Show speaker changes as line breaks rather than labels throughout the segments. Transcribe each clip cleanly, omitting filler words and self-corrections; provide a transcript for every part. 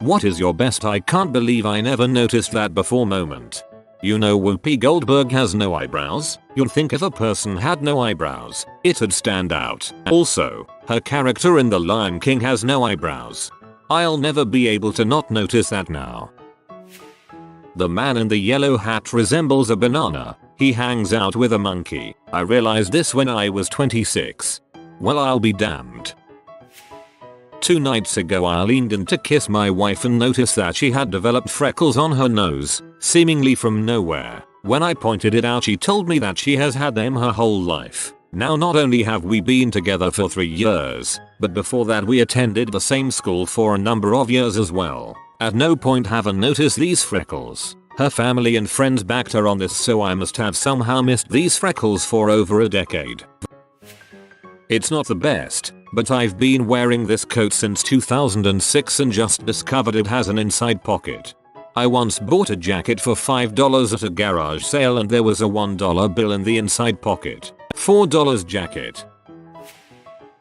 What is your best I can't believe I never noticed that before moment? You know Whoopi Goldberg has no eyebrows? You'd think if a person had no eyebrows, it'd stand out. Also, her character in The Lion King has no eyebrows. I'll never be able to not notice that now. The man in the yellow hat resembles a banana. He hangs out with a monkey. I realized this when I was 26. Well, I'll be damned. 2 nights ago I leaned in to kiss my wife and noticed that she had developed freckles on her nose, seemingly from nowhere. When I pointed it out, she told me that she has had them her whole life. Now not only have we been together for 3 years, but before that we attended the same school for a number of years as well. At no point have I noticed these freckles. Her family and friends backed her on this, so I must have somehow missed these freckles for over a decade. It's not the best, but I've been wearing this coat since 2006 and just discovered it has an inside pocket. I once bought a jacket for $5 at a garage sale and there was a $1 bill in the inside pocket. $4 jacket.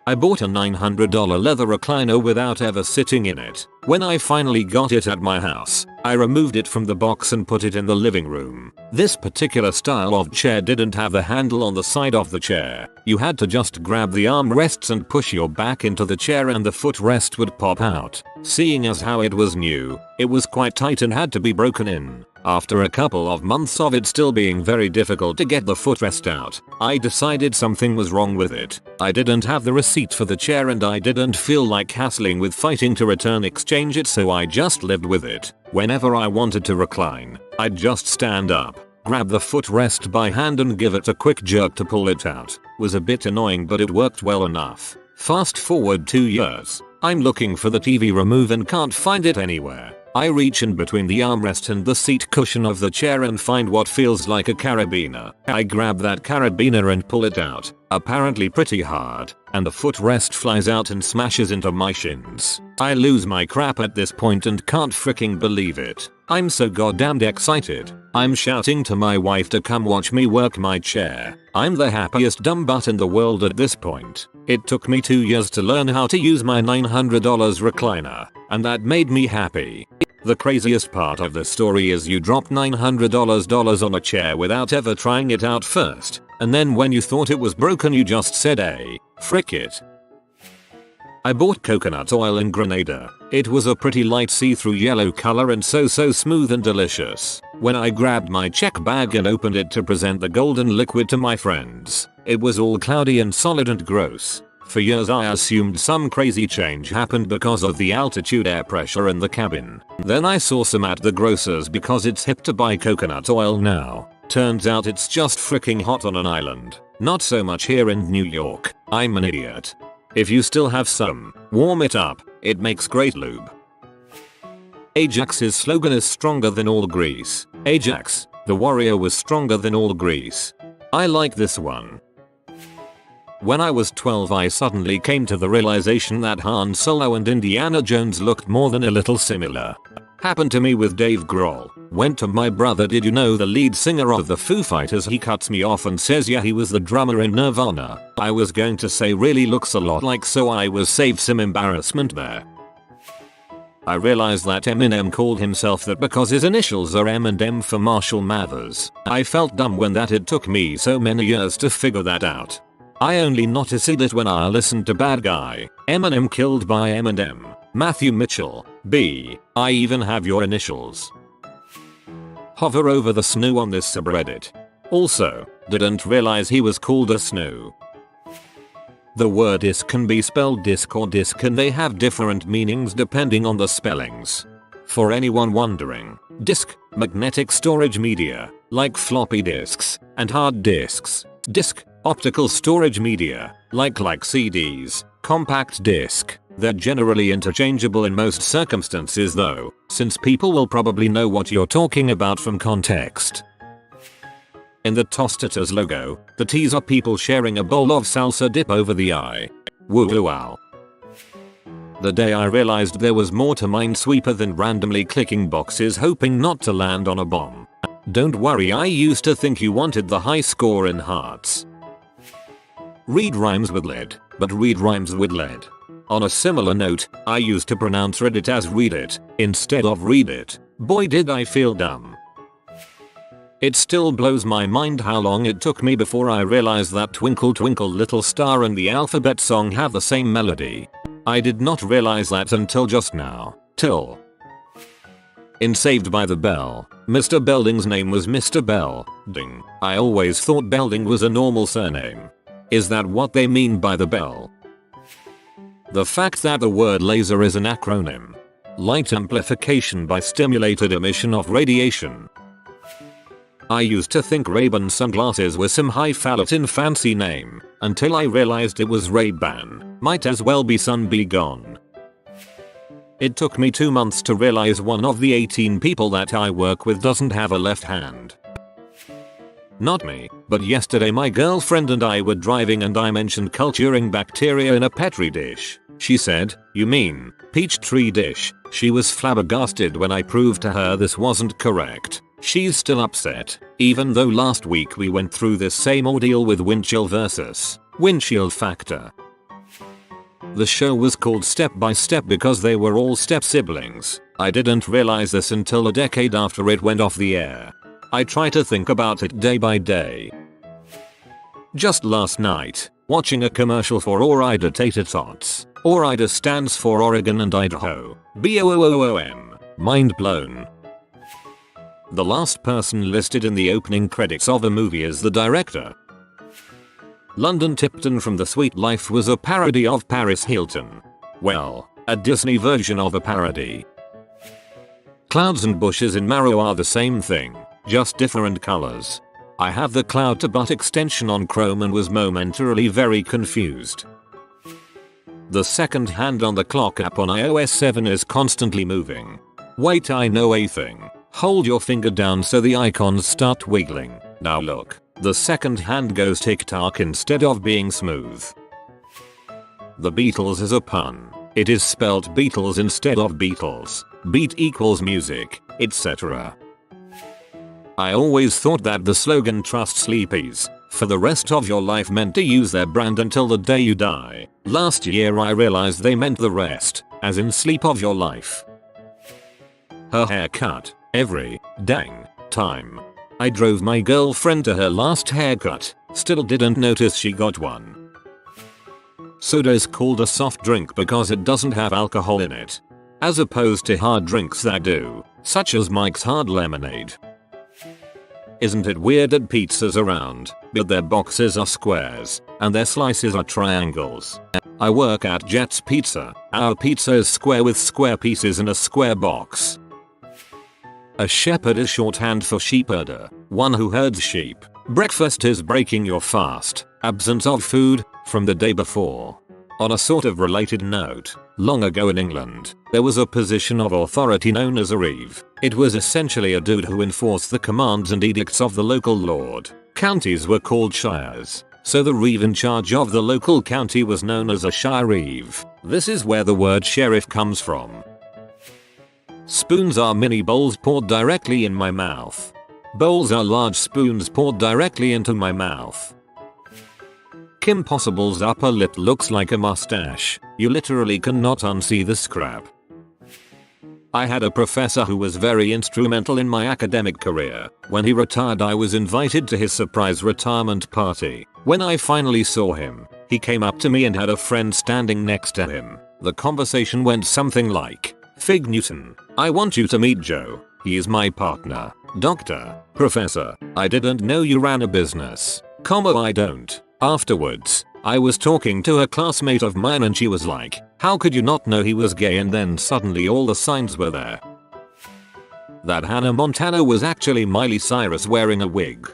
I bought a $900 leather recliner without ever sitting in it. When I finally got it at my house, I removed it from the box and put it in the living room. This particular style of chair didn't have the handle on the side of the chair. You had to just grab the armrests and push your back into the chair and the footrest would pop out. Seeing as how it was new, it was quite tight and had to be broken in. After a couple of months of it still being very difficult to get the footrest out, I decided something was wrong with it. I didn't have the receipt for the chair and I didn't feel like hassling with fighting to return exchange it, so I just lived with it. Whenever I wanted to recline, I'd just stand up, grab the footrest by hand and give it a quick jerk to pull it out. Was a bit annoying, but it worked well enough. Fast forward 2 years. I'm looking for the TV remote and can't find it anywhere. I reach in between the armrest and the seat cushion of the chair and find what feels like a carabiner. I grab that carabiner and pull it out, apparently pretty hard, and the footrest flies out and smashes into my shins. I lose my crap at this point and can't freaking believe it. I'm so goddamn excited. I'm shouting to my wife to come watch me work my chair. I'm the happiest dumb butt in the world at this point. It took me 2 years to learn how to use my $900 recliner, and that made me happy. The craziest part of the story is you dropped $900 on a chair without ever trying it out first, and then when you thought it was broken you just said, "Hey, frick it." I bought coconut oil in Grenada. It was a pretty light see-through yellow color and so smooth and delicious. When I grabbed my check bag and opened it to present the golden liquid to my friends, it was all cloudy and solid and gross. For years I assumed some crazy change happened because of the altitude air pressure in the cabin. Then I saw some at the grocers because it's hip to buy coconut oil now. Turns out it's just freaking hot on an island. Not so much here in New York. I'm an idiot. If you still have some, warm it up. It makes great lube. Ajax's slogan is stronger than all Greece. Ajax, the warrior, was stronger than all Greece. I like this one. When I was 12 I suddenly came to the realization that Han Solo and Indiana Jones looked more than a little similar. Happened to me with Dave Grohl. Went to my brother, "Did you know the lead singer of the Foo Fighters?" He cuts me off and says, "Yeah, he was the drummer in Nirvana." I was going to say really looks a lot like, so I was saved some embarrassment there. I realized that Eminem called himself that because his initials are M and M for Marshall Mathers. I felt dumb when that it took me so many years to figure that out. I only noticed it when I listened to Bad Guy, Eminem killed by Eminem, Matthew Mitchell, B. I even have your initials. Hover over the snoo on this subreddit. Also, didn't realize he was called a snoo. The word disc can be spelled disc or disc and they have different meanings depending on the spellings. For anyone wondering, disc, magnetic storage media, like floppy disks, and hard disks. Disc, optical storage media, like CDs, compact disc. They're generally interchangeable in most circumstances though, since people will probably know what you're talking about from context. In the Tostitos logo, the T's are people sharing a bowl of salsa dip over the I. Woo wow. The day I realized there was more to Minesweeper than randomly clicking boxes hoping not to land on a bomb. Don't worry, I used to think you wanted the high score in hearts. Read rhymes with lead, but read rhymes with lead. On a similar note, I used to pronounce Reddit as read it instead of read it. Boy did I feel dumb. It still blows my mind how long it took me before I realized that Twinkle Twinkle Little Star and the alphabet song have the same melody. I did not realize that until just now. In Saved by the Bell, Mr. Belding's name was Mr. Belding. I always thought Belding was a normal surname. Is that what they mean by the bell? The fact that the word laser is an acronym. Light amplification by stimulated emission of radiation. I used to think Ray-Ban sunglasses were some highfalutin fancy name, until I realized it was Ray-Ban. Might as well be Sun Be Gone. It took me 2 months to realize one of the 18 people that I work with doesn't have a left hand. Not me, but yesterday my girlfriend and I were driving and I mentioned culturing bacteria in a Petri dish. She said, "You mean Peachtree dish?" She was flabbergasted when I proved to her this wasn't correct. She's still upset, even though last week we went through this same ordeal with Windchill versus Windshield Factor. The show was called Step by Step because they were all step siblings. I didn't realize this until a decade after it went off the air. I try to think about it day by day. Just last night, watching a commercial for Ore-Ida Tater Tots. Ore-Ida stands for Oregon and Idaho. BOOOOM. Mind blown. The last person listed in the opening credits of a movie is the director. London Tipton from The Sweet Life was a parody of Paris Hilton. Well, a Disney version of a parody. Clouds and bushes in Marrow are the same thing, just different colors. I have the Cloud to Butt extension on Chrome and was momentarily very confused. The second hand on the clock app on iOS 7 is constantly moving. Wait, I know a thing. Hold your finger down so the icons start wiggling. Now look. The second hand goes tick-tock instead of being smooth. The Beatles is a pun. It is spelled Beatles instead of Beatles. Beat equals music, etc. I always thought that the slogan "Trust Sleepies for the rest of your life" meant to use their brand until the day you die. Last year I realized they meant the rest, as in sleep of your life. Her haircut, every dang time. I drove my girlfriend to her last haircut, still didn't notice she got one. Soda is called a soft drink because it doesn't have alcohol in it, as opposed to hard drinks that do, such as Mike's Hard Lemonade. Isn't it weird that pizzas are round, but their boxes are squares, and their slices are triangles? I work at Jet's Pizza. Our pizza is square with square pieces in a square box. A shepherd is shorthand for sheepherder, one who herds sheep. Breakfast is breaking your fast, absence of food, from the day before. On a sort of related note, long ago in England, there was a position of authority known as a reeve. It was essentially a dude who enforced the commands and edicts of the local lord. Counties were called shires, so the reeve in charge of the local county was known as a shire reeve. This is where the word sheriff comes from. Spoons are mini bowls poured directly in my mouth. Bowls are large spoons poured directly into my mouth. Kim Possible's upper lip looks like a mustache. You literally cannot unsee the scrap. I had a professor who was very instrumental in my academic career. When he retired, I was invited to his surprise retirement party. When I finally saw him, he came up to me and had a friend standing next to him. The conversation went something like, "Fig Newton, I want you to meet Joe. He is my partner. Doctor, professor, I didn't know you ran a business. I don't." Afterwards, I was talking to a classmate of mine and she was like, "How could you not know he was gay?" And then suddenly all the signs were there. That Hannah Montana was actually Miley Cyrus wearing a wig.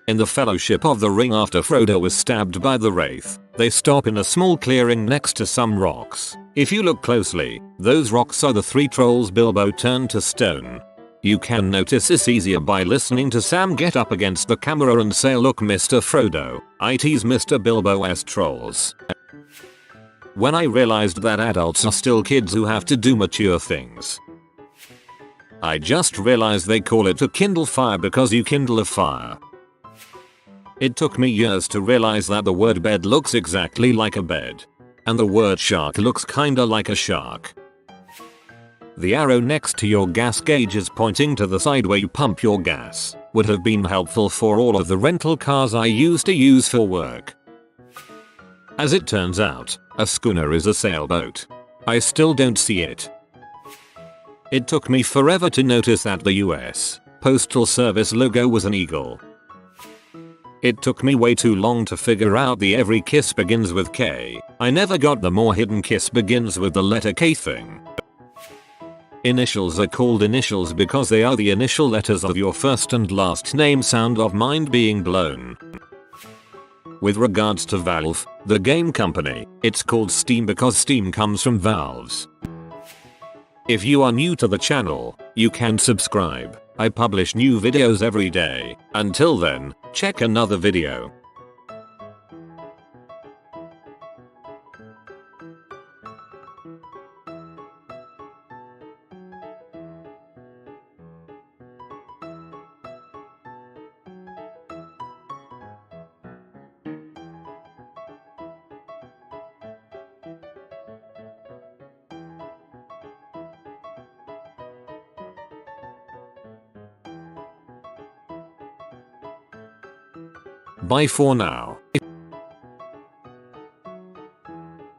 In the Fellowship of the Ring, after Frodo was stabbed by the Wraith, they stop in a small clearing next to some rocks. If you look closely, those rocks are the 3 trolls Bilbo turned to stone. You can notice this easier by listening to Sam get up against the camera and say, "Look, Mr. Frodo, I tease Mr. Bilbo as trolls." When I realized that adults are still kids who have to do mature things. I just realized they call it to kindle fire because you kindle a fire. It took me years to realize that the word bed looks exactly like a bed. And the word shark looks kinda like a shark. The arrow next to your gas gauge is pointing to the side where you pump your gas. Would have been helpful for all of the rental cars I used to use for work. As it turns out, a schooner is a sailboat. I still don't see it. It took me forever to notice that the US Postal Service logo was an eagle. It took me way too long to figure out the every kiss begins with K. I never got the more hidden kiss begins with the letter K thing. Initials are called initials because they are the initial letters of your first and last name. Sound of mind being blown. With regards to Valve, the game company, it's called Steam because steam comes from valves. If you are new to the channel, you can subscribe. I publish new videos every day. Until then, check another video. Bye for now.